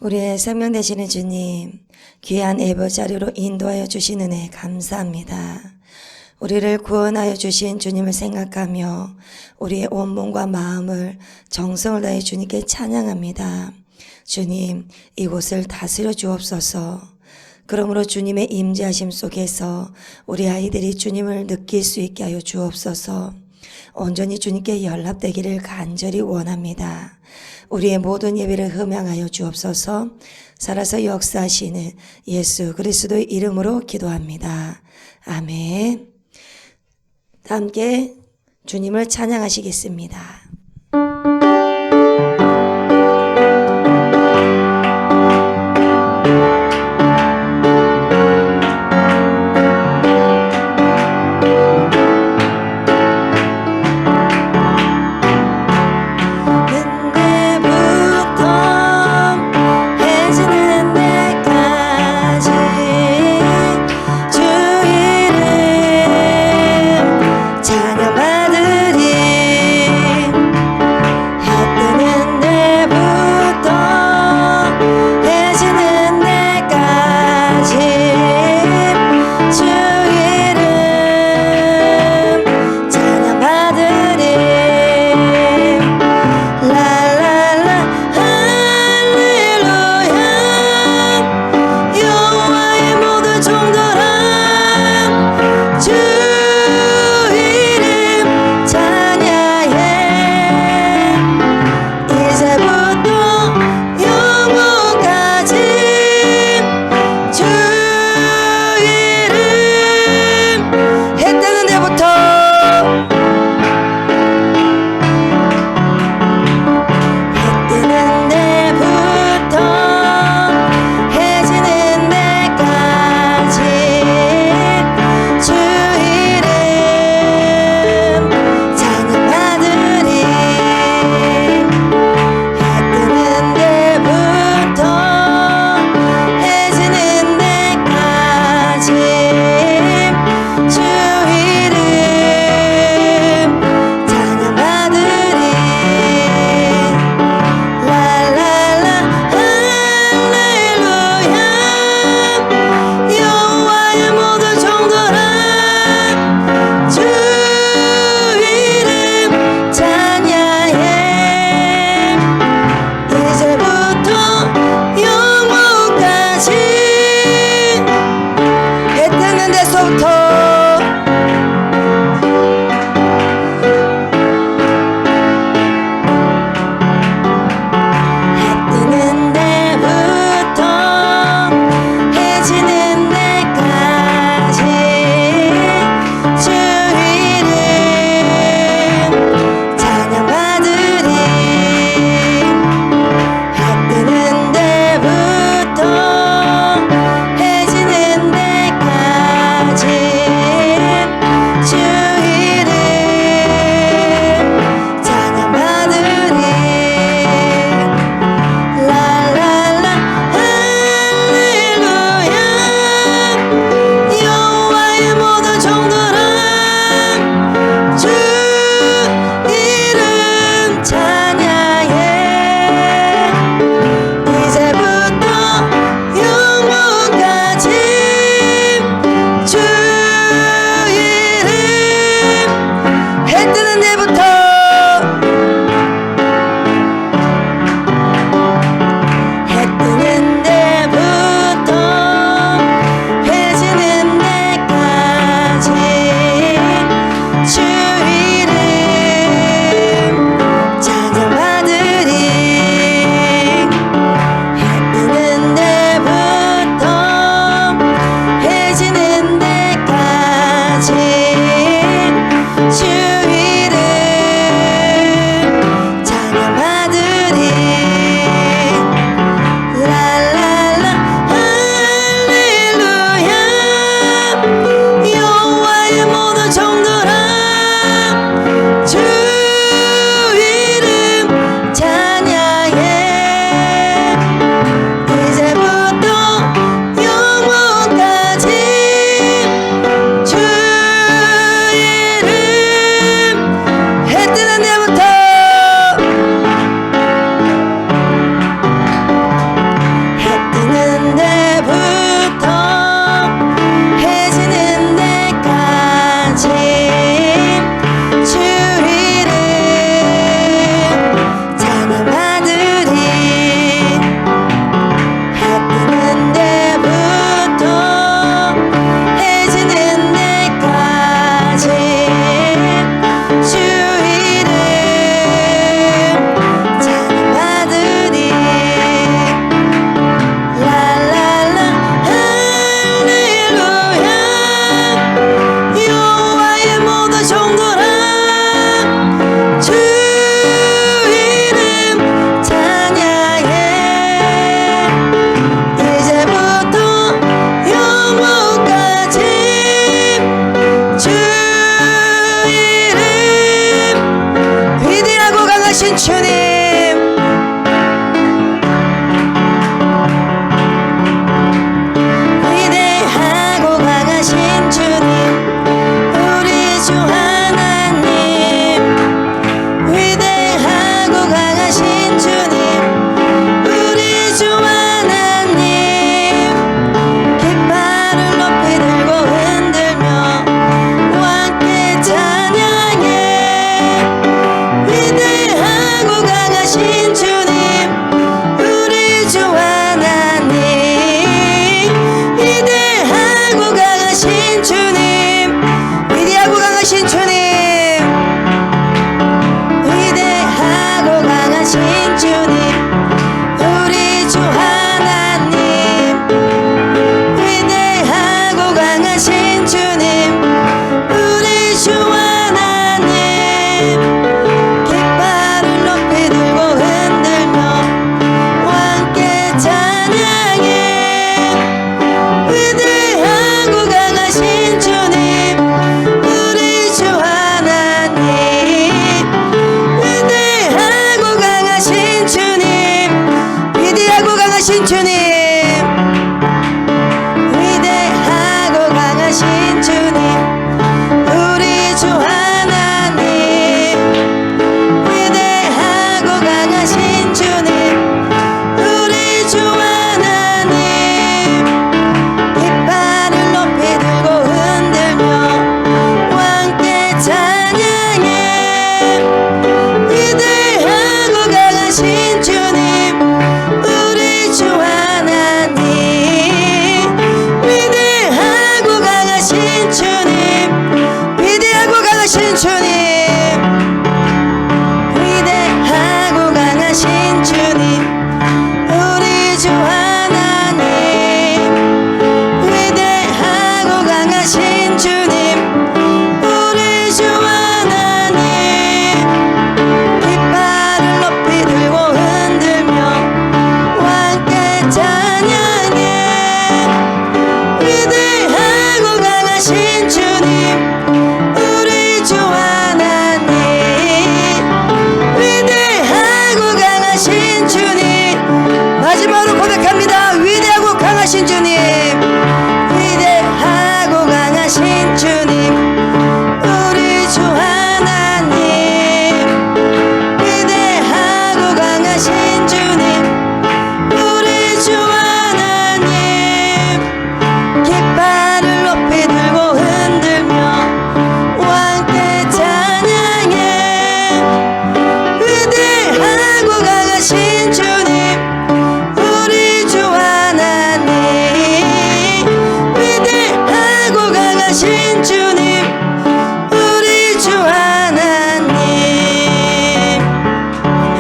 우리의 생명 되시는 주님, 귀한 예배 자리로 인도하여 주신 은혜 감사합니다. 우리를 구원하여 주신 주님을 생각하며 우리의 온 몸과 마음을 정성을 다해 주님께 찬양합니다. 주님, 이곳을 다스려 주옵소서. 그러므로 주님의 임재하심 속에서 우리 아이들이 주님을 느낄 수 있게 하여 주옵소서. 온전히 주님께 연합되기를 간절히 원합니다. 우리의 모든 예배를 흠양하여 주옵소서. 살아서 역사하시는 예수 그리스도의 이름으로 기도합니다. 아멘. 함께 주님을 찬양하시겠습니다. 찬양받으리 강하신 주님, 위대하고 강하신 주님, 우리 주 하나님, 위대하고 강하신 주님, 우리 주 하나님, 깃발을 높이 들고 흔들며 왕께 찬양해. 위대하고 강하신 주님, 우리 주 하나님, 위대하고 강하신 주님, 위대하고 강하신 주님, 위대하고 강하신 주님, 우리 주 하나님, 위대하고 강하신 주님, 우리 주 하나님, 깃발을 높이 들고 흔들며 왕께 찬양해. 위대하고 강하신 주님, 우리 주 하나님, 위대하고 강하신 주님, 마지막으로 고백합니다. 위대하고 강하신 주님, 위대하고 강하신 주님, 우리 주 하나님, 위대하고 강하신 주님, 우리 주 하나님, 깃발을 높이 들고 흔들며 왕께 찬양해. 위대하고 강하신 주님, 우리 주 하나님, 위대하고 강하신 주님, 우리 주 하나님. 아멘.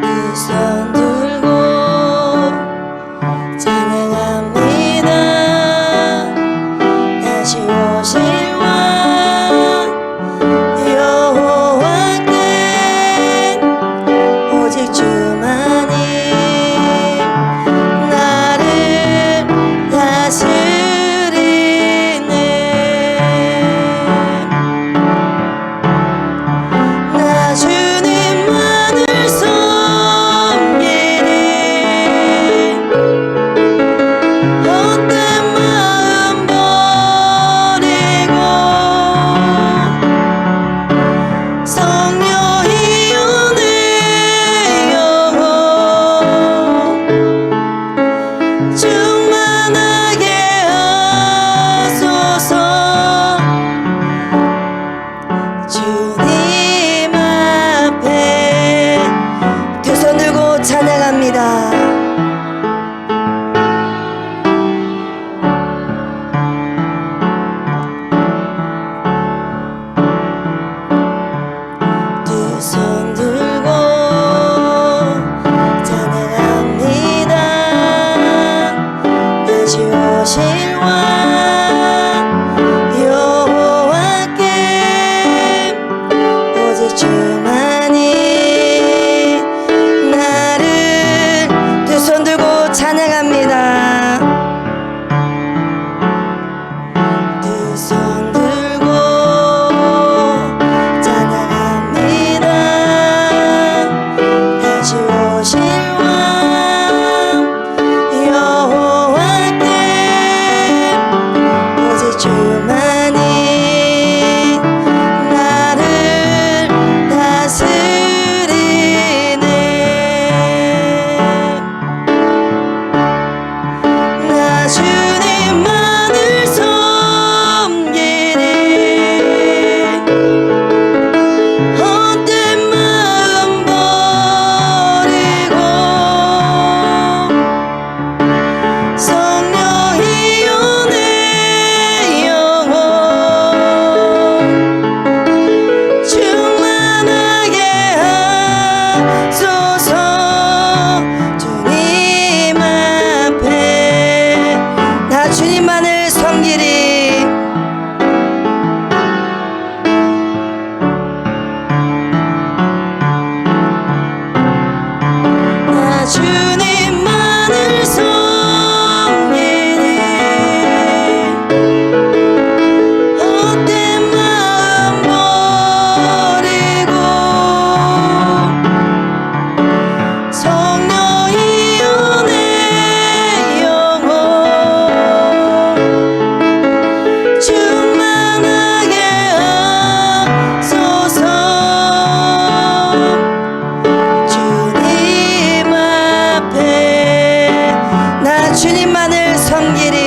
두 손 들고 찬양합니다. 다시 오실 왕 여호와께 오직 주만이 나를 다스리네. 나 주님만을 섬기리. 헛된 마음 버리고 성령이여 내 영혼 충만하게 하소서. 주님 앞에 두 손 들고 찬양합니다. 두 손 들고 찬양합니다. 다시 오실 왕 여호와께 오직 주만이 나를 두 손 들고 찬양합니다. 두 손 들고 찬양합니다. 다시 오실 왕 여호와께 오직 주만이 나를 다스리네. 주님만을 섬기리 헛된 마음 버리고 성령이여 내 영혼 충만하게 하소서. 주님 앞에 나 주님만을 섬기리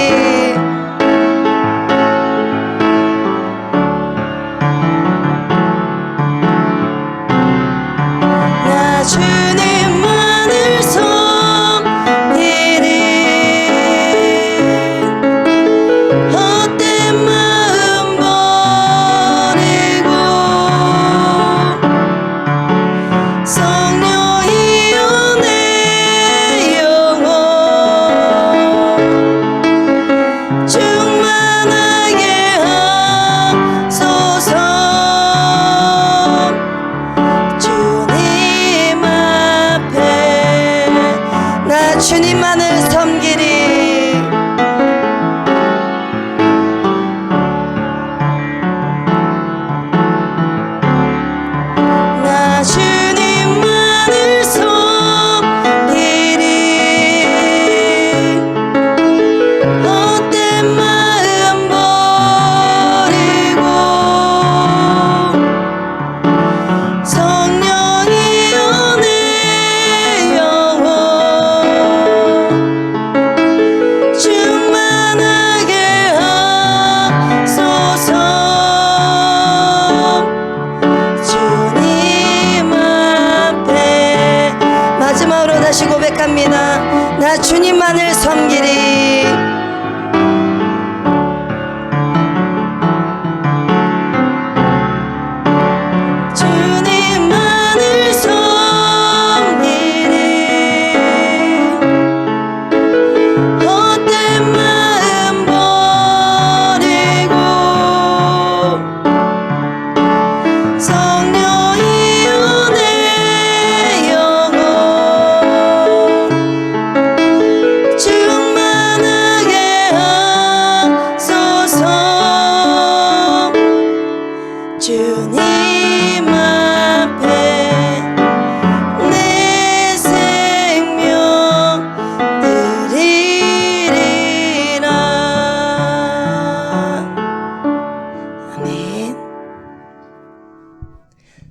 나 주님만을 섬기리 헛된 마음 버리고 성령이여 내 영혼 충만하게 하소서. 주님 앞에 나 주님만을 섬기리 나 주님만을 섬기리 헛된 마음 버리고 성령이여 내 영혼 충만하게 하소서. 주님 앞에 마지막으로 다시 고백합니다. 나 주님만을 섬기리 주님만을 섬기리 헛된 마음 버리고 성령이여 내 영혼 충만하게 하소서. 주님 앞에 내 생명 드리리라. 아멘.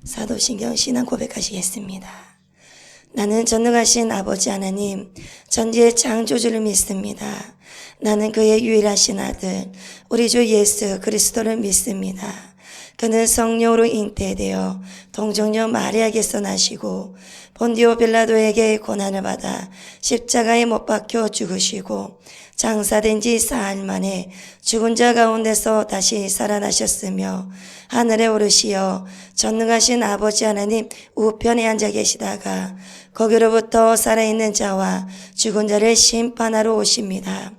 사도신경 신앙 고백하시겠습니다. 나는 전능하신 아버지 하나님 전지의 창조주를 믿습니다. 나는 그의 유일하신 아들 우리 주 예수 그리스도를 믿습니다. 그는 성령으로 잉태되어 동정녀 마리아에게서 나시고 본디오 빌라도에게 고난을 받아 십자가에 못 박혀 죽으시고 장사된 지 사흘 만에 죽은 자 가운데서 다시 살아나셨으며 하늘에 오르시어 전능하신 아버지 하나님 우편에 앉아 계시다가 거기로부터 살아있는 자와 죽은 자를 심판하러 오십니다.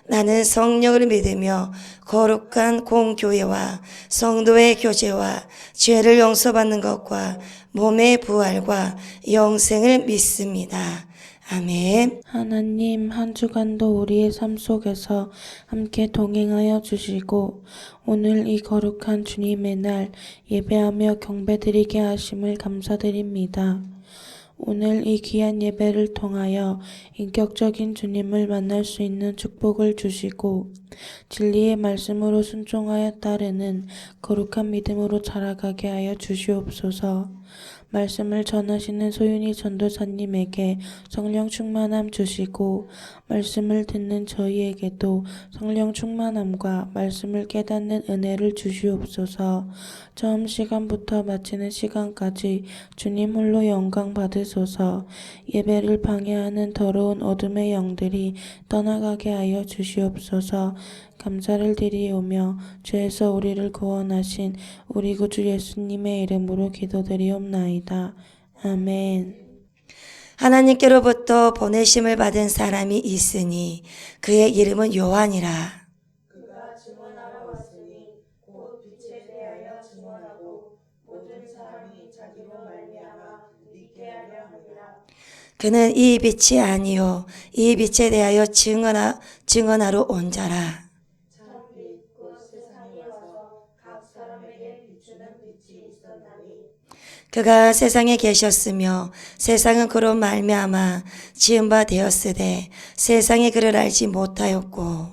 나는 성령을 믿으며 거룩한 공교회와 성도의 교제와 죄를 용서받는 것과 몸의 부활과 영생을 믿습니다. 아멘. 하나님, 한 주간도 우리의 삶 속에서 함께 동행하여 주시고 오늘 이 거룩한 주님의 날 예배하며 경배드리게 하심을 감사드립니다. 오늘 이 귀한 예배를 통하여 인격적인 주님을 만날 수 있는 축복을 주시고 진리의 말씀으로 순종하여 따르는 거룩한 믿음으로 자라가게 하여 주시옵소서. 말씀을 전하시는 소윤이 전도사님에게 성령 충만함 주시고 말씀을 듣는 저희에게도 성령 충만함과 말씀을 깨닫는 은혜를 주시옵소서. 처음 시간부터 마치는 시간까지 주님 홀로 영광 받으소서. 예배를 방해하는 더러운 어둠의 영들이 떠나가게 하여 주시옵소서. 감사를 드리오며 죄에서 우리를 구원하신 우리 구주 예수님의 이름으로 기도드리옵나이다. 아멘. 하나님께로부터 보내심을 받은 사람이 있으니 그의 이름은 요한이라. 그가 증언하러 왔으니 곧 빛에 대하여 증언하고 모든 사람이 자기로 말미암아 믿게 하려 함이라. 그는 이 빛이 아니요 이 빛에 대하여 증언하러 온 자라. 참빛 곧 세상에 와서 각 사람에게 비추는 빛이 있었나니 그가 세상에 계셨으며 세상은 그로 말미암아 지은 바 되었으되 세상이 그를 알지 못하였고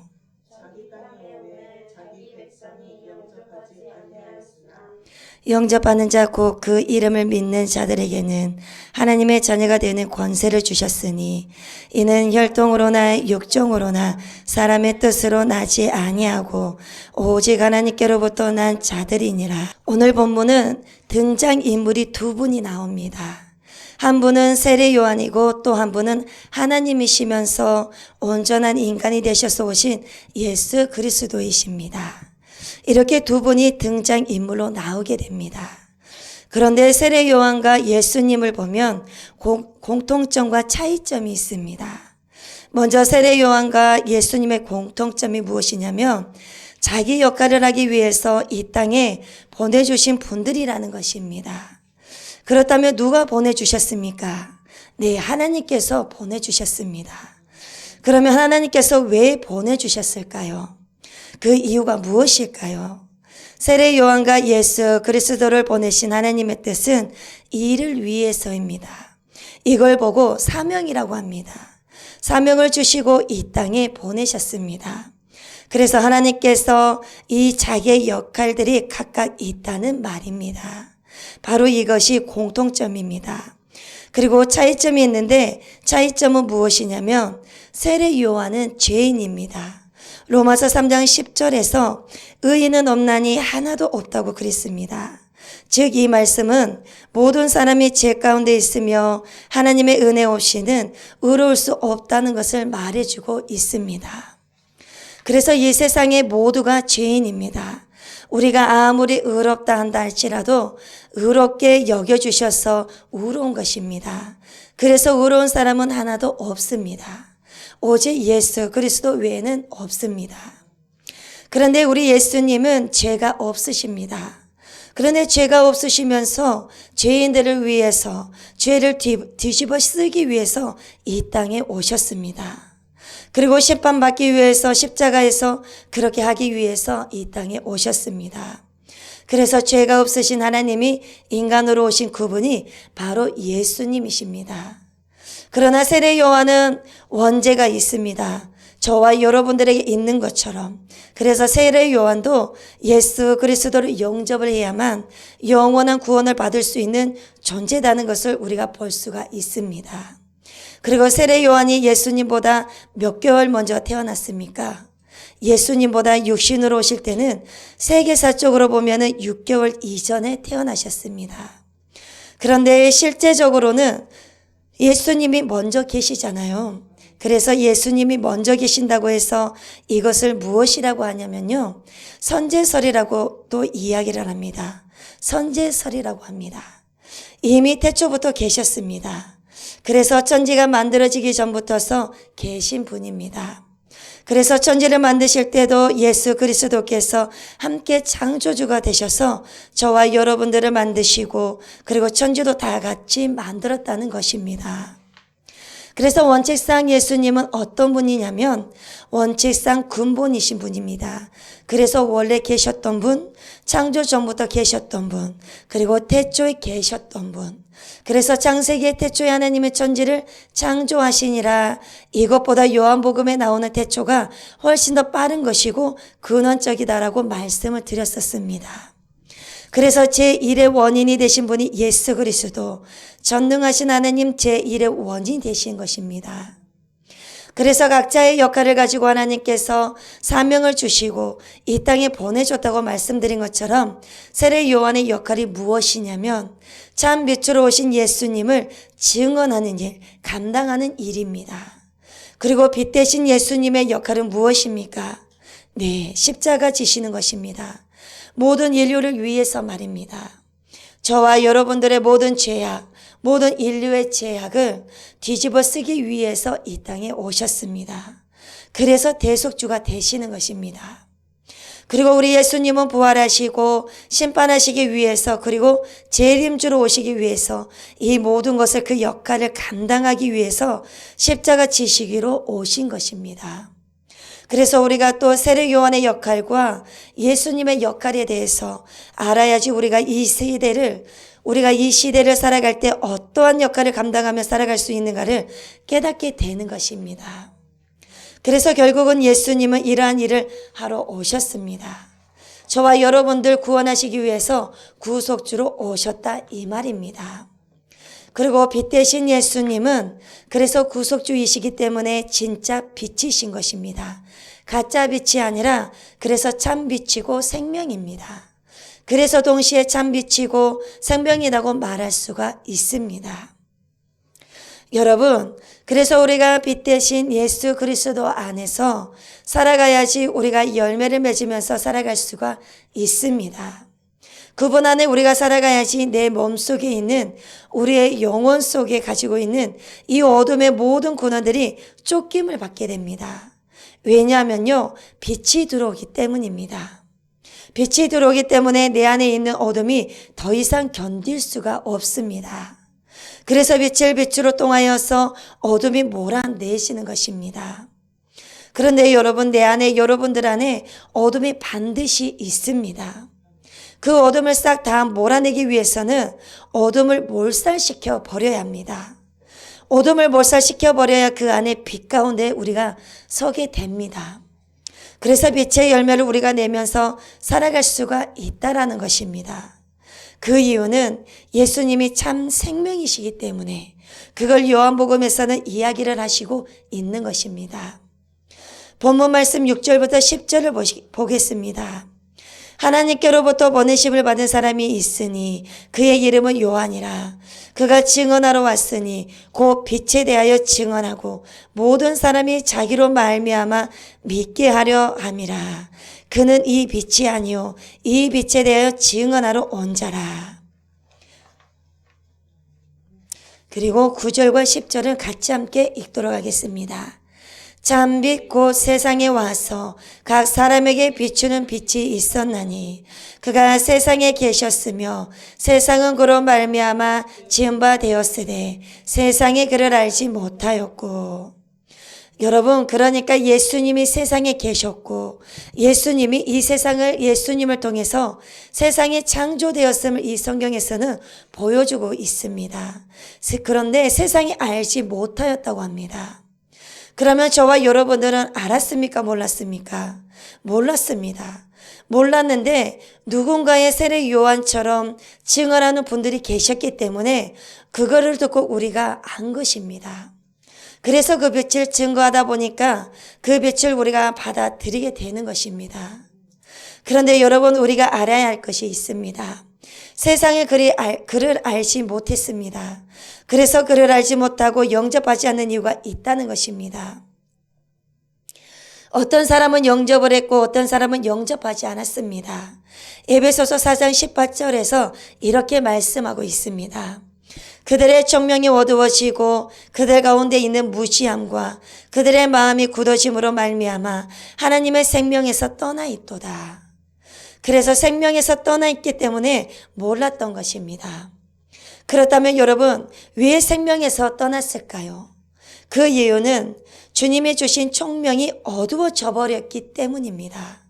자기 땅에 오매 자기 백성이 영접하지 아니하였으나 영접하는 자 곧 그 이름을 믿는 자들에게는 하나님의 자녀가 되는 권세를 주셨으니 이는 혈통으로나 육종으로나 사람의 뜻으로 나지 아니하고 오직 하나님께로부터 난 자들이니라. 오늘 본문은 등장인물이 두 분이 나옵니다. 한 분은 세례 요한이고 또 한 분은 하나님이시면서 온전한 인간이 되셔서 오신 예수 그리스도이십니다. 이렇게 두 분이 등장인물로 나오게 됩니다. 그런데 세례 요한과 예수님을 보면 공통점과 차이점이 있습니다. 먼저 세례 요한과 예수님의 공통점이 무엇이냐면 자기 역할을 하기 위해서 이 땅에 보내주신 분들이라는 것입니다. 그렇다면 누가 보내주셨습니까? 네, 하나님께서 보내주셨습니다. 그러면 하나님께서 왜 보내주셨을까요? 그 이유가 무엇일까요? 세례 요한과 예수 그리스도를 보내신 하나님의 뜻은 이를 위해서입니다. 이걸 보고 사명이라고 합니다. 사명을 주시고 이 땅에 보내셨습니다. 그래서 하나님께서 이 자기의 역할들이 각각 있다는 말입니다. 바로 이것이 공통점입니다. 그리고 차이점이 있는데 차이점은 무엇이냐면 세례 요한은 죄인입니다. 로마서 3장 10절에서 의인은 없나니 하나도 없다고 그랬습니다. 즉 이 말씀은 모든 사람이 죄 가운데 있으며 하나님의 은혜 없이는 의로울 수 없다는 것을 말해주고 있습니다. 그래서 이 세상의 모두가 죄인입니다. 우리가 아무리 의롭다 한다 할지라도 의롭게 여겨주셔서 의로운 것입니다. 그래서 의로운 사람은 하나도 없습니다. 오직 예수 그리스도 외에는 없습니다. 그런데 우리 예수님은 죄가 없으십니다. 그런데 죄가 없으시면서 죄인들을 위해서 죄를 뒤집어 쓰기 위해서 이 땅에 오셨습니다. 그리고 심판받기 위해서 십자가에서 그렇게 하기 위해서 이 땅에 오셨습니다. 그래서 죄가 없으신 하나님이 인간으로 오신 그분이 바로 예수님이십니다. 그러나 세례 요한은 원죄가 있습니다. 저와 여러분들에게 있는 것처럼. 그래서 세례 요한도 예수 그리스도를 영접을 해야만 영원한 구원을 받을 수 있는 존재라는 것을 우리가 볼 수가 있습니다. 그리고 세례 요한이 예수님보다 몇 개월 먼저 태어났습니까? 예수님보다 육신으로 오실 때는 세계사적으로 보면은 6개월 이전에 태어나셨습니다. 그런데 실제적으로는 예수님이 먼저 계시잖아요. 그래서 예수님이 먼저 계신다고 해서 이것을 무엇이라고 하냐면요. 선제설이라고 또 이야기를 합니다. 선제설이라고 합니다. 이미 태초부터 계셨습니다. 그래서 천지가 만들어지기 전부터서 계신 분입니다. 그래서 천지를 만드실 때도 예수 그리스도께서 함께 창조주가 되셔서 저와 여러분들을 만드시고 그리고 천지도 다 같이 만들었다는 것입니다. 그래서 원칙상 예수님은 어떤 분이냐면 원칙상 근본이신 분입니다. 그래서 원래 계셨던 분, 창조 전부터 계셨던 분, 그리고 태초에 계셨던 분. 그래서 창세기의 태초에 하나님의 천지를 창조하시니라. 이것보다 요한복음에 나오는 태초가 훨씬 더 빠른 것이고 근원적이다라고 말씀을 드렸었습니다. 그래서 제1의 원인이 되신 분이 예수 그리스도, 전능하신 하나님 제1의 원인이 되신 것입니다. 그래서 각자의 역할을 가지고 하나님께서 사명을 주시고 이 땅에 보내줬다고 말씀드린 것처럼 세례 요한의 역할이 무엇이냐면 참 빛으로 오신 예수님을 증언하는 일, 감당하는 일입니다. 그리고 빛 대신 예수님의 역할은 무엇입니까? 네, 십자가 지시는 것입니다. 모든 인류를 위해서 말입니다. 저와 여러분들의 모든 죄악, 모든 인류의 죄악을 뒤집어 쓰기 위해서 이 땅에 오셨습니다. 그래서 대속주가 되시는 것입니다. 그리고 우리 예수님은 부활하시고 심판하시기 위해서 그리고 재림주로 오시기 위해서 이 모든 것을 그 역할을 감당하기 위해서 십자가 지시기로 오신 것입니다. 그래서 우리가 또 세례 요한의 역할과 예수님의 역할에 대해서 알아야지 우리가 이 시대를 살아갈 때 어떠한 역할을 감당하며 살아갈 수 있는가를 깨닫게 되는 것입니다. 그래서 결국은 예수님은 이러한 일을 하러 오셨습니다. 저와 여러분들 구원하시기 위해서 구속주로 오셨다 이 말입니다. 그리고 빛 대신 예수님은 그래서 구속주이시기 때문에 진짜 빛이신 것입니다. 가짜 빛이 아니라 그래서 참 빛이고 생명입니다. 그래서 동시에 참 빛이고 생명이라고 말할 수가 있습니다. 여러분, 그래서 우리가 빛 대신 예수 그리스도 안에서 살아가야지 우리가 열매를 맺으면서 살아갈 수가 있습니다. 그분 안에 우리가 살아가야지 내 몸속에 있는 우리의 영혼 속에 가지고 있는 이 어둠의 모든 근원들이 쫓김을 받게 됩니다. 왜냐하면요, 빛이 들어오기 때문입니다. 빛이 들어오기 때문에 내 안에 있는 어둠이 더 이상 견딜 수가 없습니다. 그래서 빛을 빛으로 통하여서 어둠이 몰아내시는 것입니다. 그런데 여러분, 내 안에, 여러분들 안에 어둠이 반드시 있습니다. 그 어둠을 싹 다 몰아내기 위해서는 어둠을 몰살시켜 버려야 합니다. 어둠을 몰살시켜 버려야 그 안에 빛 가운데 우리가 서게 됩니다. 그래서 빛의 열매를 우리가 내면서 살아갈 수가 있다라는 것입니다. 그 이유는 예수님이 참 생명이시기 때문에 그걸 요한복음에서는 이야기를 하시고 있는 것입니다. 본문 말씀 6절부터 10절을 보겠습니다. 하나님께로부터 보내심을 받은 사람이 있으니 그의 이름은 요한이라. 그가 증언하러 왔으니 곧 빛에 대하여 증언하고 모든 사람이 자기로 말미암아 믿게 하려 함이라. 그는 이 빛이 아니요 이 빛에 대하여 증언하러 온 자라. 그리고 9절과 10절을 같이 함께 읽도록 하겠습니다. 참빛 곧 세상에 와서 각 사람에게 비추는 빛이 있었나니 그가 세상에 계셨으며 세상은 그로 말미암아 지은 바 되었으되 세상이 그를 알지 못하였고. 여러분, 그러니까 예수님이 세상에 계셨고 예수님이 이 세상을 예수님을 통해서 세상이 창조되었음을 이 성경에서는 보여주고 있습니다. 그런데 세상이 알지 못하였다고 합니다. 그러면 저와 여러분들은 알았습니까? 몰랐습니까? 몰랐습니다. 몰랐는데 누군가의 세례 요한처럼 증언하는 분들이 계셨기 때문에 그거를 듣고 우리가 안 것입니다. 그래서 그 빛을 증거하다 보니까 그 빛을 우리가 받아들이게 되는 것입니다. 그런데 여러분, 우리가 알아야 할 것이 있습니다. 세상에 그를 알지 못했습니다. 그래서 그를 알지 못하고 영접하지 않는 이유가 있다는 것입니다. 어떤 사람은 영접을 했고 어떤 사람은 영접하지 않았습니다. 에베소서 4장 18절에서 이렇게 말씀하고 있습니다. 그들의 청명이 어두워지고 그들 가운데 있는 무지함과 그들의 마음이 굳어짐으로 말미암아 하나님의 생명에서 떠나 있도다. 그래서 생명에서 떠나 있기 때문에 몰랐던 것입니다. 그렇다면 여러분, 왜 생명에서 떠났을까요? 그 이유는 주님이 주신 총명이 어두워져 버렸기 때문입니다.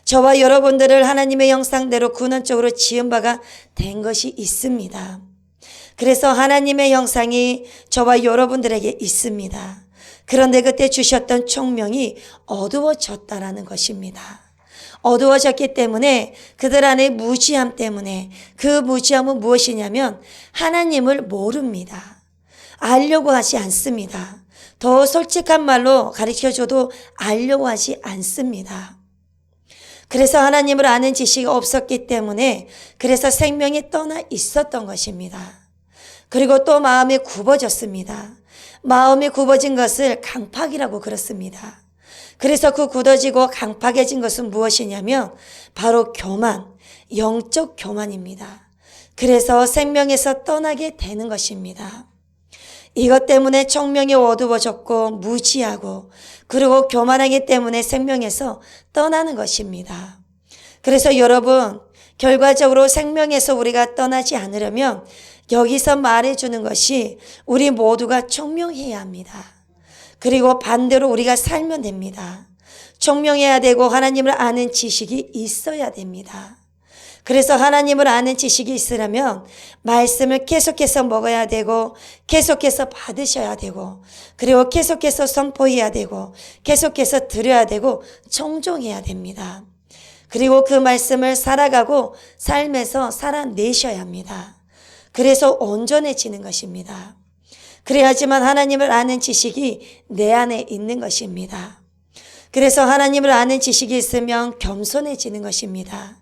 저와 여러분들을 하나님의 형상대로 근원적으로 지은 바가 된 것이 있습니다. 그래서 하나님의 형상이 저와 여러분들에게 있습니다. 그런데 그때 주셨던 총명이 어두워졌다라는 것입니다. 어두워졌기 때문에 그들 안에 무지함 때문에, 그 무지함은 무엇이냐면 하나님을 모릅니다. 알려고 하지 않습니다. 더 솔직한 말로 가르쳐줘도 알려고 하지 않습니다. 그래서 하나님을 아는 지식이 없었기 때문에 그래서 생명이 떠나 있었던 것입니다. 그리고 또 마음이 굽어졌습니다. 마음이 굽어진 것을 강팍이라고 그렇습니다. 그래서 그 굳어지고 강팍해진 것은 무엇이냐면 바로 교만, 영적 교만입니다. 그래서 생명에서 떠나게 되는 것입니다. 이것 때문에 청명이 어두워졌고 무지하고 그리고 교만하기 때문에 생명에서 떠나는 것입니다. 그래서 여러분, 결과적으로 생명에서 우리가 떠나지 않으려면 여기서 말해주는 것이 우리 모두가 총명해야 합니다. 그리고 반대로 우리가 살면 됩니다. 총명해야 되고 하나님을 아는 지식이 있어야 됩니다. 그래서 하나님을 아는 지식이 있으려면 말씀을 계속해서 먹어야 되고 계속해서 받으셔야 되고 그리고 계속해서 선포해야 되고 계속해서 드려야 되고 청종해야 됩니다. 그리고 그 말씀을 살아가고 삶에서 살아내셔야 합니다. 그래서 온전해지는 것입니다. 그래야지만 하나님을 아는 지식이 내 안에 있는 것입니다. 그래서 하나님을 아는 지식이 있으면 겸손해지는 것입니다.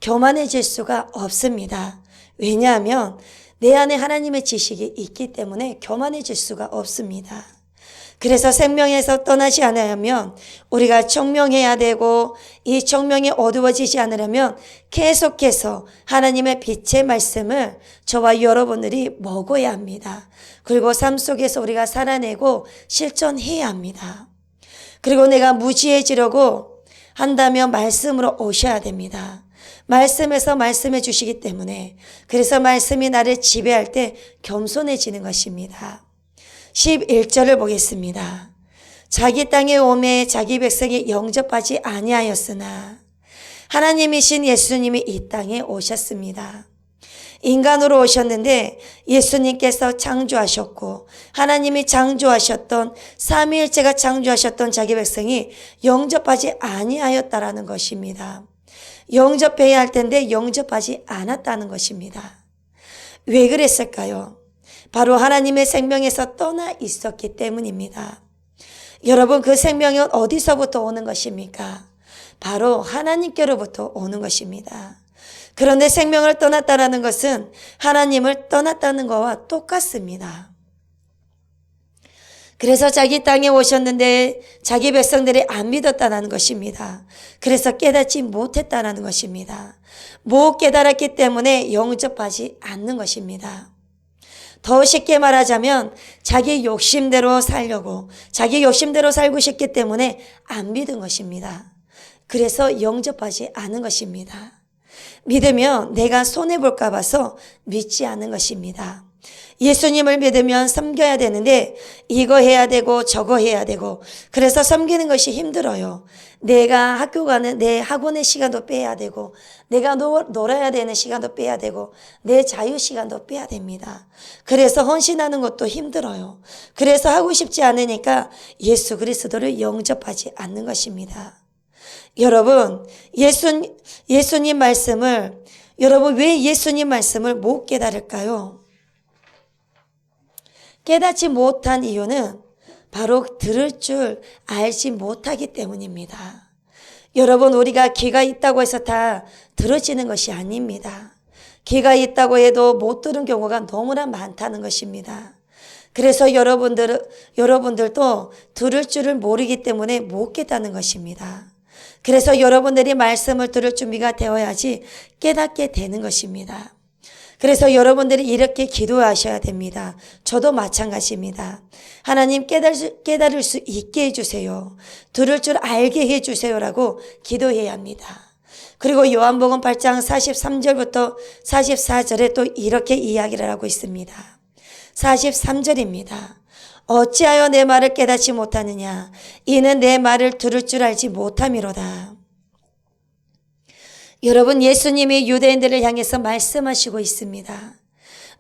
교만해질 수가 없습니다. 왜냐하면 내 안에 하나님의 지식이 있기 때문에 교만해질 수가 없습니다. 그래서 생명에서 떠나지 않으려면 우리가 청명해야 되고 이 청명이 어두워지지 않으려면 계속해서 하나님의 빛의 말씀을 저와 여러분들이 먹어야 합니다. 그리고 삶 속에서 우리가 살아내고 실천해야 합니다. 그리고 내가 무지해지려고 한다면 말씀으로 오셔야 됩니다. 말씀에서 말씀해 주시기 때문에 그래서 말씀이 나를 지배할 때 겸손해지는 것입니다. 11절을 보겠습니다. 자기 땅에 오매 자기 백성이 영접하지 아니하였으나 하나님이신 예수님이 이 땅에 오셨습니다. 인간으로 오셨는데 예수님께서 창조하셨고 하나님이 창조하셨던 삼위일체가 창조하셨던 자기 백성이 영접하지 아니하였다라는 것입니다. 영접해야 할 텐데 영접하지 않았다는 것입니다. 왜 그랬을까요? 바로 하나님의 생명에서 떠나 있었기 때문입니다. 여러분, 그 생명은 어디서부터 오는 것입니까? 바로 하나님께로부터 오는 것입니다. 그런데 생명을 떠났다라는 것은 하나님을 떠났다는 것과 똑같습니다. 그래서 자기 땅에 오셨는데 자기 백성들이 안 믿었다는 것입니다. 그래서 깨닫지 못했다는 것입니다. 못 깨달았기 때문에 영접하지 않는 것입니다. 더 쉽게 말하자면 자기 욕심대로 살려고 자기 욕심대로 살고 싶기 때문에 안 믿은 것입니다. 그래서 영접하지 않은 것입니다. 믿으면 내가 손해볼까 봐서 믿지 않은 것입니다. 예수님을 믿으면 섬겨야 되는데 이거 해야 되고 저거 해야 되고 그래서 섬기는 것이 힘들어요. 내가 학교 가는 내 학원의 시간도 빼야 되고 내가 놀아야 되는 시간도 빼야 되고 내 자유 시간도 빼야 됩니다. 그래서 헌신하는 것도 힘들어요. 그래서 하고 싶지 않으니까 예수 그리스도를 영접하지 않는 것입니다. 여러분, 예수님 말씀을 여러분 왜 예수님 말씀을 못 깨달을까요? 깨닫지 못한 이유는 바로 들을 줄 알지 못하기 때문입니다. 여러분, 우리가 귀가 있다고 해서 다 들어지는 것이 아닙니다. 귀가 있다고 해도 못 들은 경우가 너무나 많다는 것입니다. 그래서 여러분들도 들을 줄을 모르기 때문에 못 깨닫는 것입니다. 그래서 여러분들이 말씀을 들을 준비가 되어야지 깨닫게 되는 것입니다. 그래서 여러분들이 이렇게 기도하셔야 됩니다. 저도 마찬가지입니다. 하나님 깨달을 수 있게 해주세요. 들을 줄 알게 해주세요라고 기도해야 합니다. 그리고 요한복음 8장 43절부터 44절에 또 이렇게 이야기를 하고 있습니다. 43절입니다. 어찌하여 내 말을 깨닫지 못하느냐? 이는 내 말을 들을 줄 알지 못함이로다. 여러분, 예수님이 유대인들을 향해서 말씀하시고 있습니다.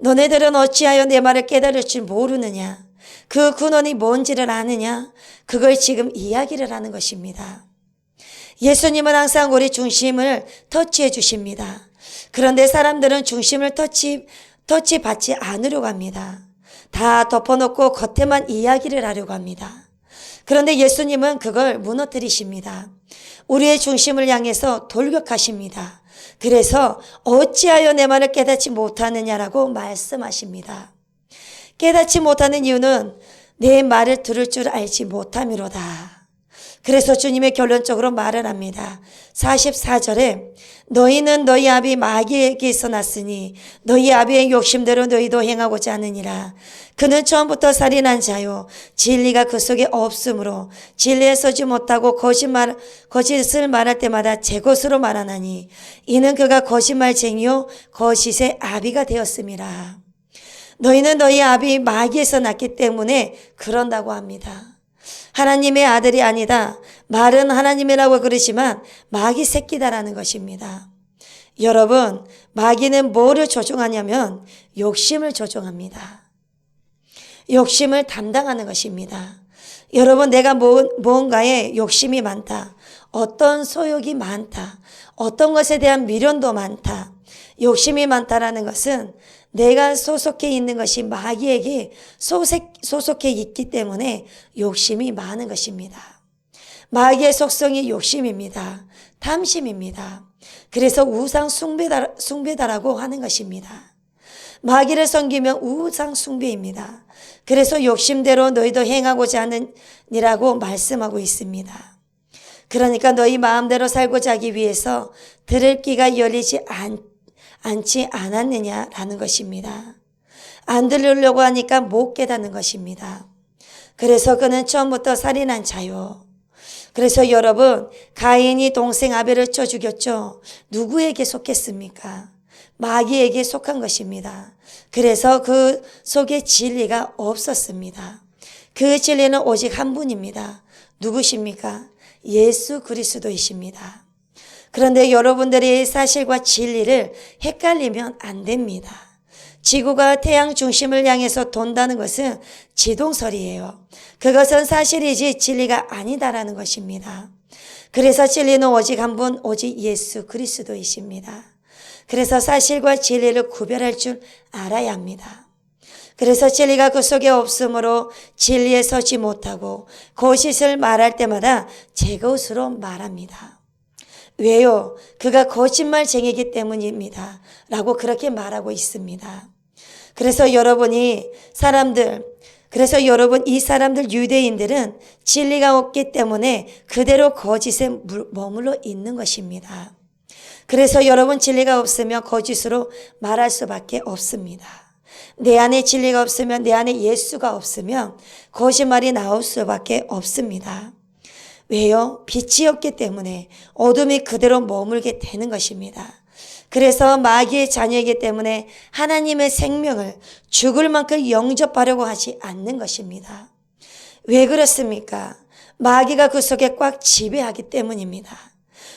너네들은 어찌하여 내 말을 깨달을 줄 모르느냐? 그 근원이 뭔지를 아느냐? 그걸 지금 이야기를 하는 것입니다. 예수님은 항상 우리 중심을 터치해 주십니다. 그런데 사람들은 중심을 터치받지 않으려고 합니다. 다 덮어놓고 겉에만 이야기를 하려고 합니다. 그런데 예수님은 그걸 무너뜨리십니다. 우리의 중심을 향해서 돌격하십니다. 그래서 어찌하여 내 말을 깨닫지 못하느냐라고 말씀하십니다. 깨닫지 못하는 이유는 내 말을 들을 줄 알지 못함이로다. 그래서 주님의 결론적으로 말을 합니다. 44절에 너희는 너희 아비 마귀에게서 났으니 너희 아비의 욕심대로 너희도 행하고자 하느니라. 그는 처음부터 살인한 자요 진리가 그 속에 없으므로 진리에 서지 못하고 거짓을 말할 때마다 제 것으로 말하나니 이는 그가 거짓말쟁이요 거짓의 아비가 되었음이라. 너희는 너희 아비 마귀에서 났기 때문에 그런다고 합니다. 하나님의 아들이 아니다. 말은 하나님이라고 그러지만 마귀 새끼다라는 것입니다. 여러분, 마귀는 뭐를 조종하냐면 욕심을 조종합니다. 욕심을 담당하는 것입니다. 여러분, 내가 무언가에 욕심이 많다. 어떤 소욕이 많다. 어떤 것에 대한 미련도 많다. 욕심이 많다라는 것은 내가 소속해 있는 것이 마귀에게 소속해 있기 때문에 욕심이 많은 것입니다. 마귀의 속성이 욕심입니다. 탐심입니다. 그래서 우상 숭배다라고 하는 것입니다. 마귀를 섬기면 우상 숭배입니다. 그래서 욕심대로 너희도 행하고자 하느니라고 말씀하고 있습니다. 그러니까 너희 마음대로 살고자 하기 위해서 들을 귀가 열리지 않지 않았느냐라는 것입니다. 안 들으려고 하니까 못 깨닫는 것입니다. 그래서 그는 처음부터 살인한 자요. 그래서 여러분, 가인이 동생 아벨을 쳐 죽였죠. 누구에게 속했습니까? 마귀에게 속한 것입니다. 그래서 그 속에 진리가 없었습니다. 그 진리는 오직 한 분입니다. 누구십니까? 예수 그리스도이십니다. 그런데 여러분들이 사실과 진리를 헷갈리면 안 됩니다. 지구가 태양 중심을 향해서 돈다는 것은 지동설이에요. 그것은 사실이지 진리가 아니다라는 것입니다. 그래서 진리는 오직 한 분, 오직 예수 그리스도이십니다. 그래서 사실과 진리를 구별할 줄 알아야 합니다. 그래서 진리가 그 속에 없으므로 진리에 서지 못하고 거짓을 말할 때마다 제 것으로 말합니다. 왜요? 그가 거짓말쟁이기 때문입니다. 라고 그렇게 말하고 있습니다. 그래서 여러분 이 사람들 유대인들은 진리가 없기 때문에 그대로 거짓에 머물러 있는 것입니다. 그래서 여러분 진리가 없으면 거짓으로 말할 수밖에 없습니다. 내 안에 진리가 없으면 내 안에 예수가 없으면 거짓말이 나올 수밖에 없습니다. 왜요? 빛이 없기 때문에 어둠이 그대로 머물게 되는 것입니다. 그래서 마귀의 자녀이기 때문에 하나님의 생명을 죽을 만큼 영접하려고 하지 않는 것입니다. 왜 그렇습니까? 마귀가 그 속에 꽉 지배하기 때문입니다.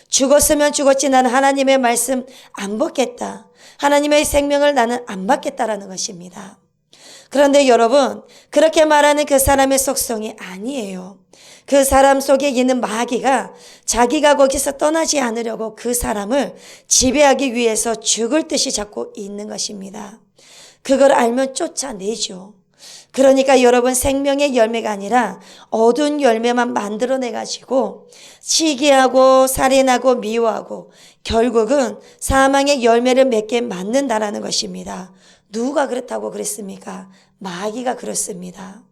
죽었으면 죽었지 나는 하나님의 말씀 안 받겠다. 하나님의 생명을 나는 안 받겠다라는 것입니다. 그런데 여러분, 그렇게 말하는 그 사람의 속성이 아니에요. 그 사람 속에 있는 마귀가 자기가 거기서 떠나지 않으려고 그 사람을 지배하기 위해서 죽을 듯이 잡고 있는 것입니다. 그걸 알면 쫓아내죠. 그러니까 여러분 생명의 열매가 아니라 어두운 열매만 만들어내가지고 시기하고 살인하고 미워하고 결국은 사망의 열매를 맺게 만든다라는 것입니다. 누가 그렇다고 그랬습니까? 마귀가 그렇습니다.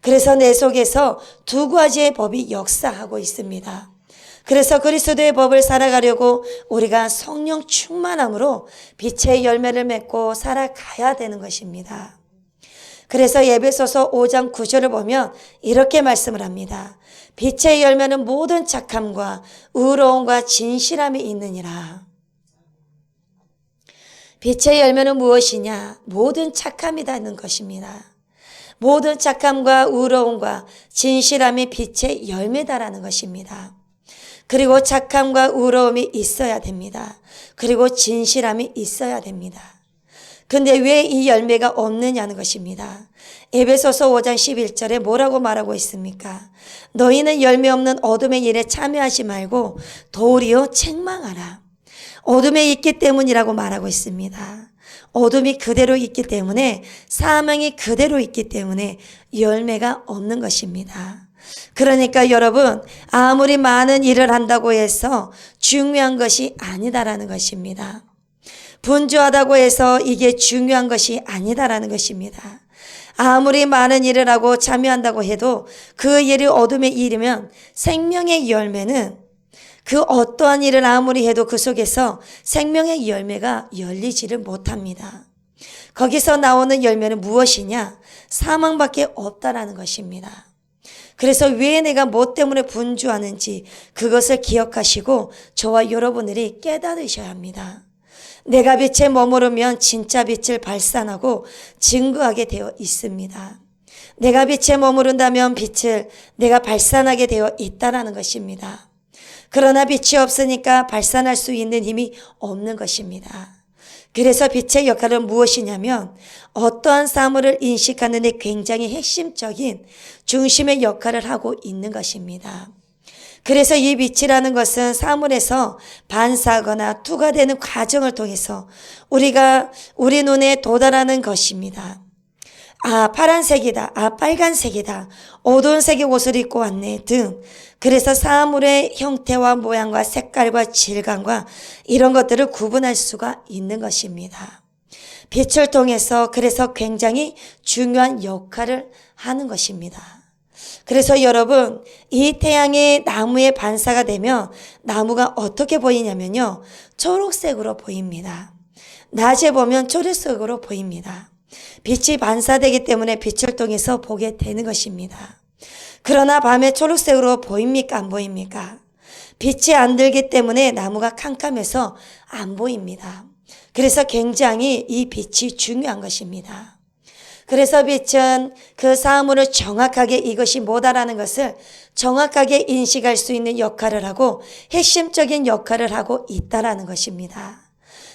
그래서 내 속에서 두 가지의 법이 역사하고 있습니다. 그래서 그리스도의 법을 살아가려고 우리가 성령 충만함으로 빛의 열매를 맺고 살아가야 되는 것입니다. 그래서 에베소서 5장 9절을 보면 이렇게 말씀을 합니다. 빛의 열매는 모든 착함과 의로움과 진실함이 있느니라. 빛의 열매는 무엇이냐? 모든 착함이라는 것입니다. 모든 착함과 의로움과 진실함이 빛의 열매다라는 것입니다. 그리고 착함과 의로움이 있어야 됩니다. 그리고 진실함이 있어야 됩니다. 근데 왜 이 열매가 없느냐는 것입니다. 에베소서 5장 11절에 뭐라고 말하고 있습니까? 너희는 열매 없는 어둠의 일에 참여하지 말고 도리어 책망하라. 어둠에 있기 때문이라고 말하고 있습니다. 어둠이 그대로 있기 때문에 사망이 그대로 있기 때문에 열매가 없는 것입니다. 그러니까 여러분 아무리 많은 일을 한다고 해서 중요한 것이 아니다라는 것입니다. 분주하다고 해서 이게 중요한 것이 아니다라는 것입니다. 아무리 많은 일을 하고 참여한다고 해도 그 일이 어둠의 일이면 생명의 열매는 그 어떠한 일을 아무리 해도 그 속에서 생명의 열매가 열리지를 못합니다. 거기서 나오는 열매는 무엇이냐? 사망밖에 없다라는 것입니다. 그래서 왜 내가 뭐 때문에 분주하는지 그것을 기억하시고 저와 여러분들이 깨달으셔야 합니다. 내가 빛에 머무르면 진짜 빛을 발산하고 증거하게 되어 있습니다. 내가 빛에 머무른다면 빛을 내가 발산하게 되어 있다라는 것입니다. 그러나 빛이 없으니까 발산할 수 있는 힘이 없는 것입니다. 그래서 빛의 역할은 무엇이냐면 어떠한 사물을 인식하는 데 굉장히 핵심적인 중심의 역할을 하고 있는 것입니다. 그래서 이 빛이라는 것은 사물에서 반사하거나 투과되는 과정을 통해서 우리 눈에 도달하는 것입니다. 아, 파란색이다. 아, 빨간색이다. 어두운 색의 옷을 입고 왔네 등. 그래서 사물의 형태와 모양과 색깔과 질감과 이런 것들을 구분할 수가 있는 것입니다. 빛을 통해서 그래서 굉장히 중요한 역할을 하는 것입니다. 그래서 여러분, 이 태양이 나무에 반사가 되면 나무가 어떻게 보이냐면요. 초록색으로 보입니다. 낮에 보면 초록색으로 보입니다. 빛이 반사되기 때문에 빛을 통해서 보게 되는 것입니다. 그러나 밤에 초록색으로 보입니까? 안 보입니까? 빛이 안 들기 때문에 나무가 캄캄해서 안 보입니다. 그래서 굉장히 이 빛이 중요한 것입니다. 그래서 빛은 그 사물을 정확하게 이것이 뭐다라는 것을 정확하게 인식할 수 있는 역할을 하고 핵심적인 역할을 하고 있다라는 것입니다.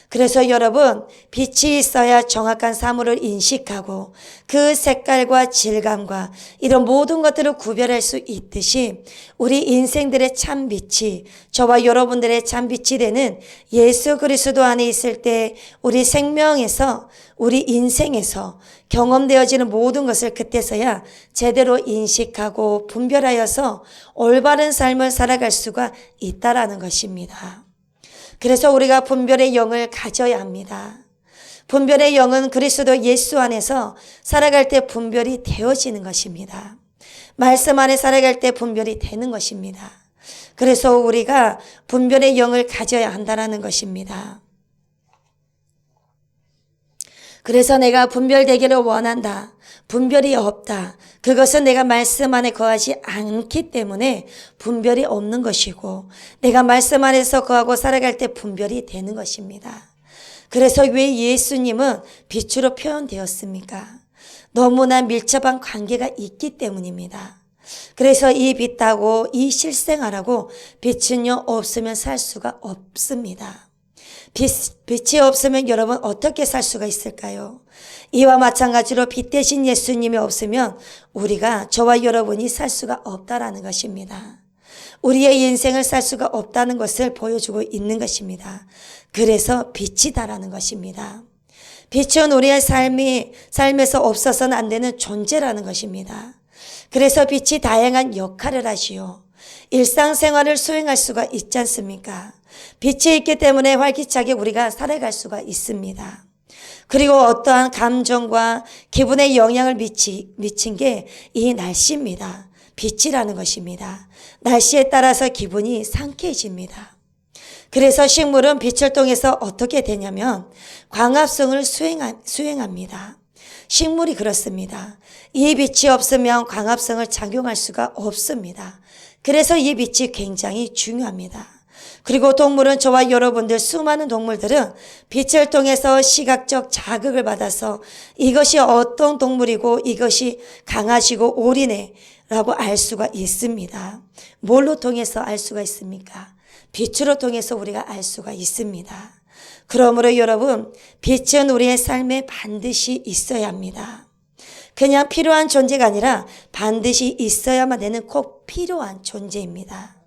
그래서 여러분, 빛이 있어야 정확한 사물을 인식하고 그 색깔과 질감과 이런 모든 것들을 구별할 수 있듯이 우리 인생들의 참 빛이 저와 여러분들의 참 빛이 되는 예수 그리스도 안에 있을 때 우리 생명에서 우리 인생에서 경험되어지는 모든 것을 그때서야 제대로 인식하고 분별하여서 올바른 삶을 살아갈 수가 있다라는 것입니다. 그래서 우리가 분별의 영을 가져야 합니다. 분별의 영은 그리스도 예수 안에서 살아갈 때 분별이 되어지는 것입니다. 말씀 안에 살아갈 때 분별이 되는 것입니다. 그래서 우리가 분별의 영을 가져야 한다는 것입니다. 그래서 내가 분별되기를 원한다. 분별이 없다. 그것은 내가 말씀 안에 거하지 않기 때문에 분별이 없는 것이고 내가 말씀 안에서 거하고 살아갈 때 분별이 되는 것입니다. 그래서 왜 예수님은 빛으로 표현되었습니까? 너무나 밀접한 관계가 있기 때문입니다. 그래서 이 빛하고 이 실생활하고 빛은요 없으면 살 수가 없습니다. 빛이 없으면 여러분 어떻게 살 수가 있을까요? 이와 마찬가지로 빛 대신 예수님이 없으면 우리가 저와 여러분이 살 수가 없다라는 것입니다. 우리의 인생을 살 수가 없다는 것을 보여주고 있는 것입니다. 그래서 빛이다라는 것입니다. 빛은 우리의 삶에서 없어서는 안 되는 존재라는 것입니다. 그래서 빛이 다양한 역할을 하시오. 일상생활을 수행할 수가 있지 않습니까? 빛이 있기 때문에 활기차게 우리가 살아갈 수가 있습니다. 그리고 어떠한 감정과 기분에 영향을 미친 게 이 날씨입니다. 빛이라는 것입니다. 날씨에 따라서 기분이 상쾌해집니다. 그래서 식물은 빛을 통해서 어떻게 되냐면 광합성을 수행합니다. 식물이 그렇습니다. 이 빛이 없으면 광합성을 작용할 수가 없습니다. 그래서 이 빛이 굉장히 중요합니다. 그리고 동물은 저와 여러분들 수많은 동물들은 빛을 통해서 시각적 자극을 받아서 이것이 어떤 동물이고 이것이 강아지고 오리네라고 알 수가 있습니다. 뭘로 통해서 알 수가 있습니까? 빛으로 통해서 우리가 알 수가 있습니다. 그러므로 여러분, 빛은 우리의 삶에 반드시 있어야 합니다. 그냥 필요한 존재가 아니라 반드시 있어야만 되는 꼭 필요한 존재입니다.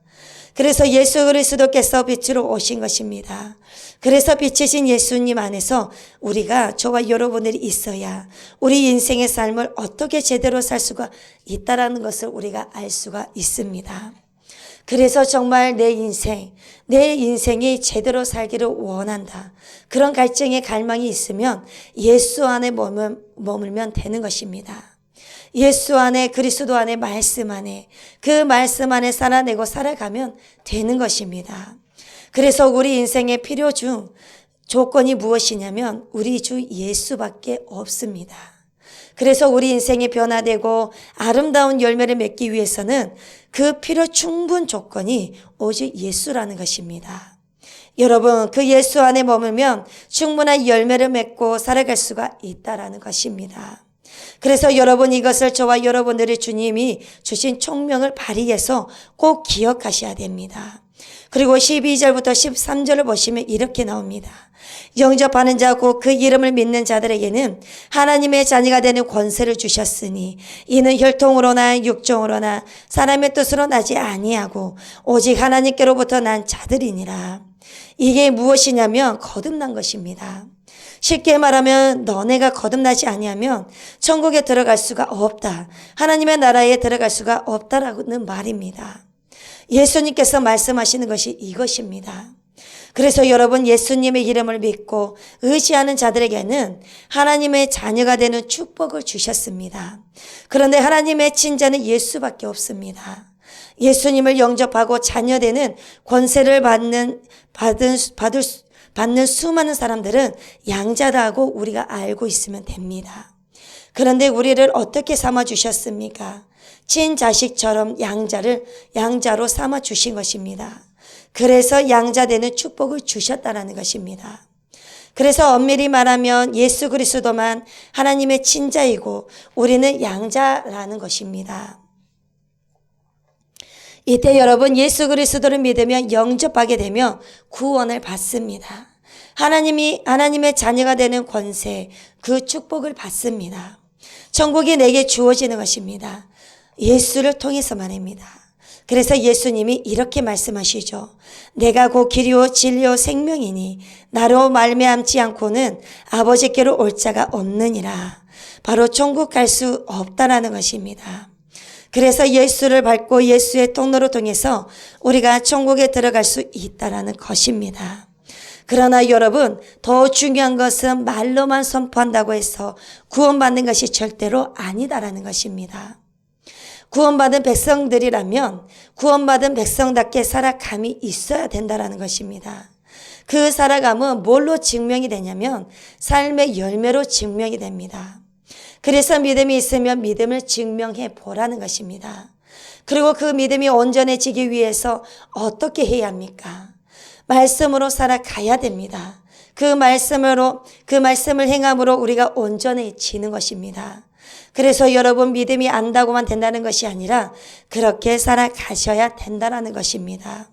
그래서 예수 그리스도께서 빛으로 오신 것입니다. 그래서 빛이신 예수님 안에서 우리가 저와 여러분들이 있어야 우리 인생의 삶을 어떻게 제대로 살 수가 있다라는 것을 우리가 알 수가 있습니다. 그래서 정말 내 인생이 제대로 살기를 원한다. 그런 갈증의 갈망이 있으면 예수 안에 머물면 되는 것입니다. 예수 안에, 그리스도 안에, 말씀 안에, 그 말씀 안에 살아내고 살아가면 되는 것입니다. 그래서 우리 인생의 필요 중 조건이 무엇이냐면 우리 주 예수밖에 없습니다. 그래서 우리 인생이 변화되고 아름다운 열매를 맺기 위해서는 그 필요 충분 조건이 오직 예수라는 것입니다. 여러분, 그 예수 안에 머물면 충분한 열매를 맺고 살아갈 수가 있다라는 것입니다. 그래서 여러분, 이것을 저와 여러분들의 주님이 주신 총명을 발휘해서 꼭 기억하셔야 됩니다. 그리고 12절부터 13절을 보시면 이렇게 나옵니다. 영접하는 자 곧 그 이름을 믿는 자들에게는 하나님의 자녀가 되는 권세를 주셨으니 이는 혈통으로나 육정으로나 사람의 뜻으로 나지 아니하고 오직 하나님께로부터 난 자들이니라. 이게 무엇이냐면 거듭난 것입니다. 쉽게 말하면 너네가 거듭나지 아니하면 천국에 들어갈 수가 없다. 하나님의 나라에 들어갈 수가 없다라는 말입니다. 예수님께서 말씀하시는 것이 이것입니다. 그래서 여러분, 예수님의 이름을 믿고 의지하는 자들에게는 하나님의 자녀가 되는 축복을 주셨습니다. 그런데 하나님의 친자는 예수밖에 없습니다. 예수님을 영접하고 자녀되는 권세를 받는 수많은 사람들은 양자다고 우리가 알고 있으면 됩니다. 그런데 우리를 어떻게 삼아 주셨습니까? 친자식처럼 양자로 삼아 주신 것입니다. 그래서 양자되는 축복을 주셨다라는 것입니다. 그래서 엄밀히 말하면 예수 그리스도만 하나님의 친자이고 우리는 양자라는 것입니다. 이때 여러분, 예수 그리스도를 믿으면 영접하게 되면 구원을 받습니다. 하나님의 자녀가 되는 권세, 그 축복을 받습니다. 천국이 내게 주어지는 것입니다. 예수를 통해서 말입니다. 그래서 예수님이 이렇게 말씀하시죠. 내가 곧 길이요 진리요 생명이니 나로 말미암지 않고는 아버지께로 올 자가 없느니라. 바로 천국 갈 수 없다라는 것입니다. 그래서 예수를 밟고 예수의 통로를 통해서 우리가 천국에 들어갈 수 있다라는 것입니다. 그러나 여러분, 더 중요한 것은 말로만 선포한다고 해서 구원받는 것이 절대로 아니다라는 것입니다. 구원받은 백성들이라면 구원받은 백성답게 살아감이 있어야 된다라는 것입니다. 그 살아감은 뭘로 증명이 되냐면 삶의 열매로 증명이 됩니다. 그래서 믿음이 있으면 믿음을 증명해 보라는 것입니다. 그리고 그 믿음이 온전해지기 위해서 어떻게 해야 합니까? 말씀으로 살아가야 됩니다. 그 말씀을 행함으로 우리가 온전해지는 것입니다. 그래서 여러분, 믿음이 안다고만 된다는 것이 아니라 그렇게 살아가셔야 된다는 것입니다.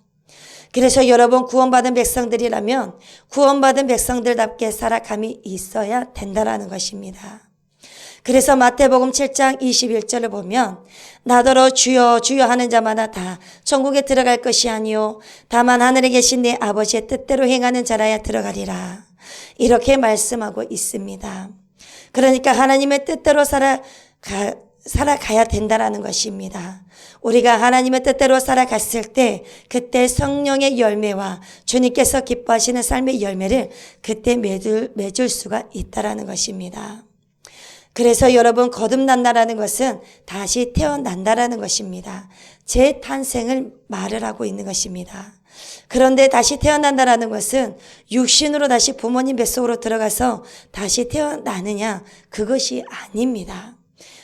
그래서 여러분, 구원받은 백성들이라면 구원받은 백성들답게 살아감이 있어야 된다는 것입니다. 그래서 마태복음 7장 21절을 보면 나더러 주여 주여 하는 자마다 다 천국에 들어갈 것이 아니요 다만 하늘에 계신 내 아버지의 뜻대로 행하는 자라야 들어가리라. 이렇게 말씀하고 있습니다. 그러니까 하나님의 뜻대로 살아가야 된다라는 것입니다. 우리가 하나님의 뜻대로 살아갔을 때 그때 성령의 열매와 주님께서 기뻐하시는 삶의 열매를 그때 맺을 수가 있다라는 것입니다. 그래서 여러분, 거듭난다라는 것은 다시 태어난다라는 것입니다. 재탄생을 말을 하고 있는 것입니다. 그런데 다시 태어난다라는 것은 육신으로 다시 부모님 뱃속으로 들어가서 다시 태어나느냐? 그것이 아닙니다.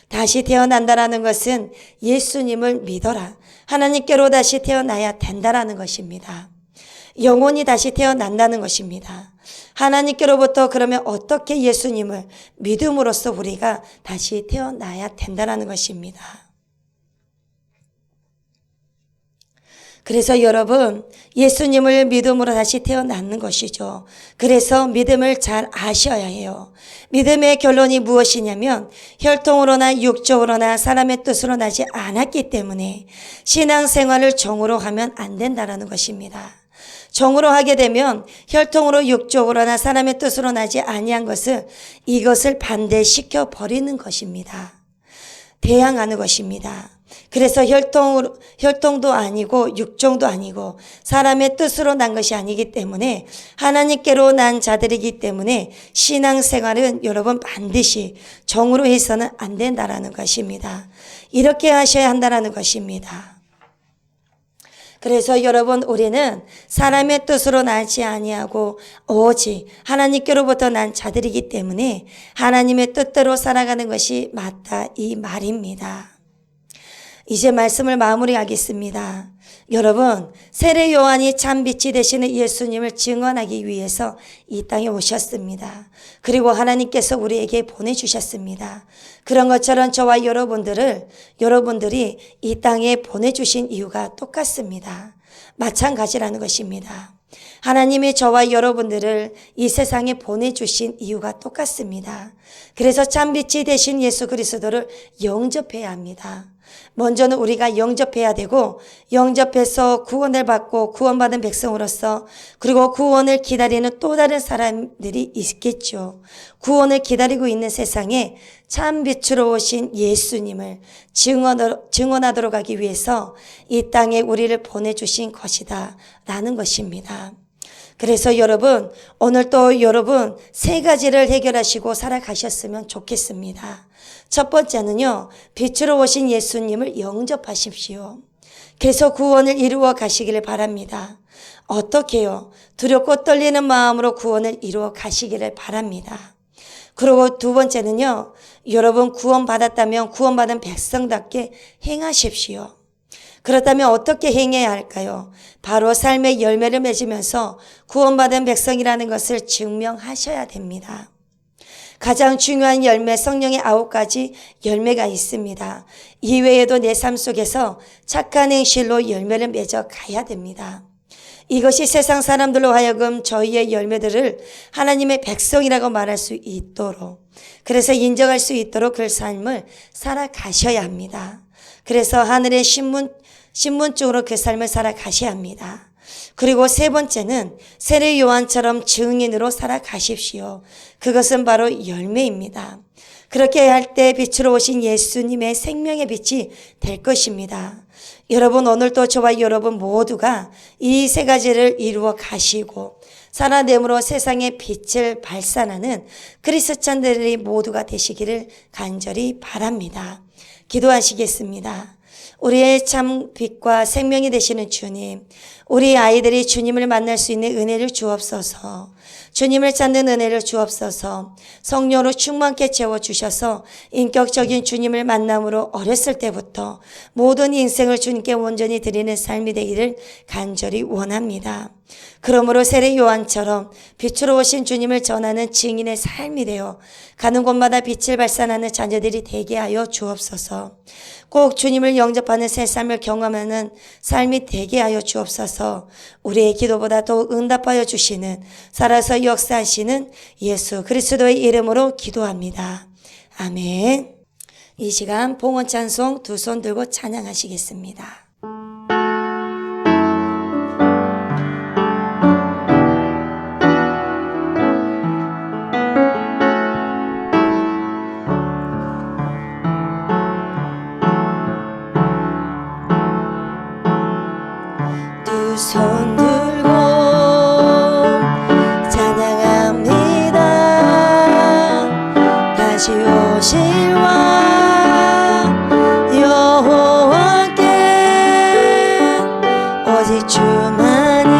다시 태어난다라는 것은 예수님을 믿어라. 하나님께로 다시 태어나야 된다라는 것입니다. 영혼이 다시 태어난다는 것입니다. 하나님께로부터 그러면 어떻게 예수님을 믿음으로써 우리가 다시 태어나야 된다는 것입니다. 그래서 여러분, 예수님을 믿음으로 다시 태어나는 것이죠. 그래서 믿음을 잘 아셔야 해요. 믿음의 결론이 무엇이냐면 혈통으로나 육적으로나 사람의 뜻으로 나지 않았기 때문에 신앙생활을 정으로 하면 안 된다는 것입니다. 정으로 하게 되면 혈통으로 육적으로나 사람의 뜻으로 나지 아니한 것을 이것을 반대시켜 버리는 것입니다. 대항하는 것입니다. 그래서 혈통도 아니고 육종도 아니고 사람의 뜻으로 난 것이 아니기 때문에 하나님께로 난 자들이기 때문에 신앙생활은 여러분 반드시 정으로 해서는 안 된다라는 것입니다. 이렇게 하셔야 한다라는 것입니다. 그래서 여러분 우리는 사람의 뜻으로 나지 아니하고 오직 하나님께로부터 난 자들이기 때문에 하나님의 뜻대로 살아가는 것이 맞다 이 말입니다. 이제 말씀을 마무리하겠습니다. 여러분 세례 요한이 참 빛이 되시는 예수님을 증언하기 위해서 이 땅에 오셨습니다. 그리고 하나님께서 우리에게 보내주셨습니다. 그런 것처럼 저와 여러분들이 이 땅에 보내주신 이유가 똑같습니다. 마찬가지라는 것입니다. 하나님이 저와 여러분들을 이 세상에 보내주신 이유가 똑같습니다. 그래서 참빛이 되신 예수 그리스도를 영접해야 합니다. 먼저는 우리가 영접해야 되고 영접해서 구원을 받고 구원받은 백성으로서 그리고 구원을 기다리는 또 다른 사람들이 있겠죠. 구원을 기다리고 있는 세상에 참 빛으로 오신 예수님을 증언하도록 하기 위해서 이 땅에 우리를 보내주신 것이다 라는 것입니다. 그래서 여러분 오늘 또 여러분 세 가지를 해결하시고 살아가셨으면 좋겠습니다. 첫 번째는요, 빛으로 오신 예수님을 영접하십시오. 그래서 구원을 이루어 가시기를 바랍니다. 어떻게요? 두렵고 떨리는 마음으로 구원을 이루어 가시기를 바랍니다. 그리고 두 번째는요, 여러분 구원받았다면 구원받은 백성답게 행하십시오. 그렇다면 어떻게 행해야 할까요? 바로 삶의 열매를 맺으면서 구원받은 백성이라는 것을 증명하셔야 됩니다. 가장 중요한 열매, 성령의 9가지 열매가 있습니다. 이외에도 내 삶 속에서 착한 행실로 열매를 맺어 가야 됩니다. 이것이 세상 사람들로 하여금 저희의 열매들을 하나님의 백성이라고 말할 수 있도록, 그래서 인정할 수 있도록 그 삶을 살아가셔야 합니다. 그래서 하늘의 신분증으로 그 삶을 살아가셔야 합니다. 그리고 세 번째는 세례 요한처럼 증인으로 살아가십시오. 그것은 바로 열매입니다. 그렇게 할 때 빛으로 오신 예수님의 생명의 빛이 될 것입니다. 여러분 오늘도 저와 여러분 모두가 이 세 가지를 이루어 가시고 살아냄으로 세상에 빛을 발산하는 그리스찬들이 모두가 되시기를 간절히 바랍니다. 기도하시겠습니다. 우리의 참 빛과 생명이 되시는 주님, 우리 아이들이 주님을 만날 수 있는 은혜를 주옵소서. 주님을 찾는 은혜를 주옵소서. 성령으로 충만케 채워주셔서 인격적인 주님을 만남으로 어렸을 때부터 모든 인생을 주님께 온전히 드리는 삶이 되기를 간절히 원합니다. 그러므로 세례 요한처럼 빛으로 오신 주님을 전하는 증인의 삶이 되어 가는 곳마다 빛을 발산하는 자녀들이 되게 하여 주옵소서. 꼭 주님을 영접하는 새 삶을 경험하는 삶이 되게 하여 주옵소서. 우리의 기도보다 더욱 응답하여 주시는 살아서 역사하시는 예수 그리스도의 이름으로 기도합니다. 아멘. 이 시간 봉헌 찬송 두 손 들고 찬양하시겠습니다. 두 손 들고 찬양합니다. 다시 오실 왕 여호와께 오직 주만이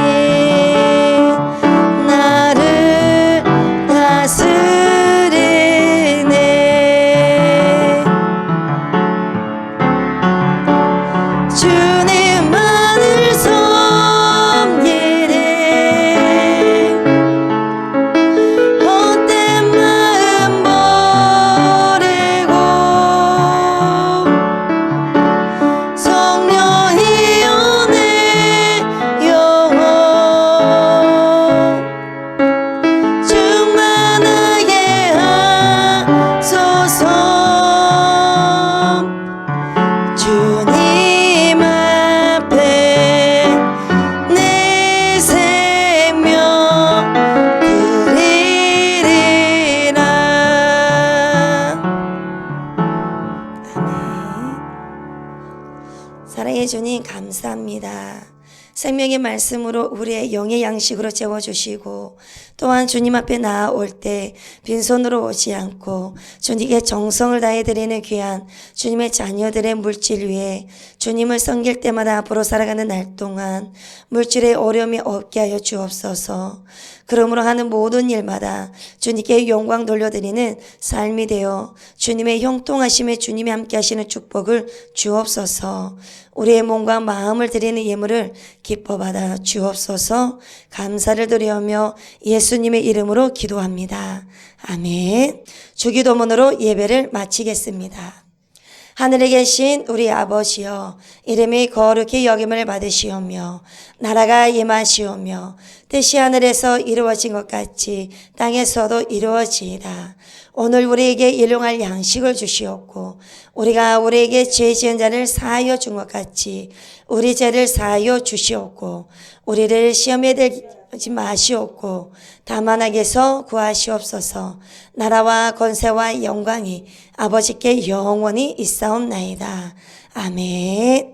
나를 다스리네. 주님만을 섬기네. 사랑해 주님 감사합니다. 생명의 말씀으로 우리의 영의 양식으로 채워주시고 또한 주님 앞에 나아올 때 빈손으로 오지 않고 주님께 정성을 다해 드리는 귀한 주님의 자녀들의 물질 위에 주님을 섬길 때마다 앞으로 살아가는 날 동안 물질의 어려움이 없게 하여 주옵소서. 그러므로 하는 모든 일마다 주님께 영광 돌려드리는 삶이 되어 주님의 형통하심에 주님이 함께 하시는 축복을 주옵소서. 우리의 몸과 마음을 드리는 예물을 기뻐 받아 주옵소서. 감사를 드리며 예수님의 이름으로 기도합니다. 아멘. 주기도문으로 예배를 마치겠습니다. 하늘에 계신 우리 아버지여, 이름이 거룩히 여김을 받으시오며 나라가 임하시오며 뜻이 하늘에서 이루어진 것 같이 땅에서도 이루어지이다. 오늘 우리에게 일용할 양식을 주시옵고 우리가 우리에게 죄 지은 자를 사하여 준 것 같이 우리 죄를 사하여 주시옵고 우리를 시험에 들지 마시옵고 다만 악에서 구하시옵소서. 나라와 권세와 영광이 아버지께 영원히 있사옵나이다. 아멘.